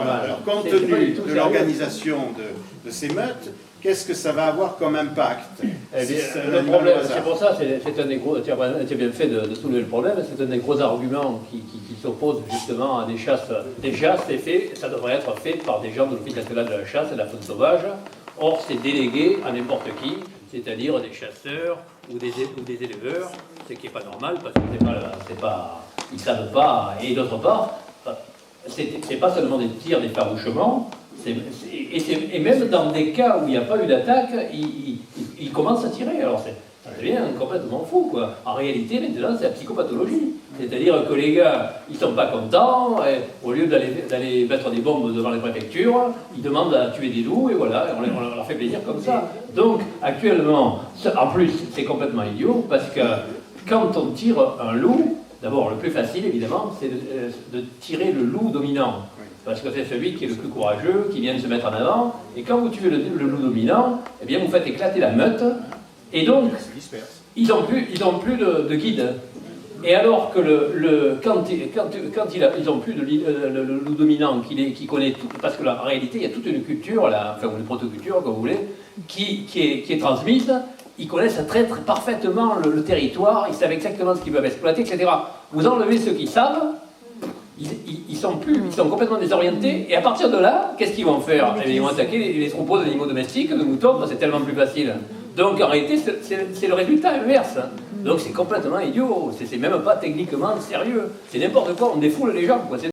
Alors, compte tenu de l'organisation de ces meutes, qu'est-ce que ça va avoir comme impact? Le problème, c'est pour ça, c'est un des gros, tu as bien fait de soulever le problème, c'est un des gros arguments qui s'oppose justement à des chasses. Déjà, ça devrait être fait par des gens de l'Office national de la chasse et de la faune sauvage. Or, c'est délégué à n'importe qui, c'est-à-dire des chasseurs ou des éleveurs, ce qui n'est pas normal parce que ils ne savent pas. Et d'autre part, c'est pas seulement des tirs d'effarouchement, et même dans des cas où il n'y a pas eu d'attaque, ils commencent à tirer. Alors ça devient complètement fou, quoi. En réalité, maintenant, c'est la psychopathologie. C'est-à-dire que les gars, ils sont pas contents, et au lieu d'aller mettre des bombes devant les préfectures, ils demandent à tuer des loups, et voilà, on leur fait plaisir comme ça. Donc, actuellement, en plus, c'est complètement idiot, parce que quand on tire un loup, d'abord, le plus facile, évidemment, c'est de tirer le loup dominant. Parce que c'est celui qui est le plus courageux, qui vient de se mettre en avant. Et quand vous tuez le loup dominant, eh bien, vous faites éclater la meute. Et donc, ils n'ont plus de guide. Et alors que quand ils n'ont plus le loup dominant qui connaît tout, parce que là, en réalité, il y a toute une culture, enfin une protoculture, comme vous voulez, qui est transmise. Ils connaissent très parfaitement le territoire, ils savent exactement ce qu'ils peuvent exploiter, etc. Vous enlevez ceux qui savent, ils sont complètement désorientés, et à partir de là, qu'est-ce qu'ils vont faire? Ils vont attaquer les troupeaux d'animaux domestiques, de moutons, c'est tellement plus facile. Donc en réalité, c'est le résultat inverse. Donc c'est complètement idiot, c'est même pas techniquement sérieux. C'est n'importe quoi, on défoule les gens, quoi.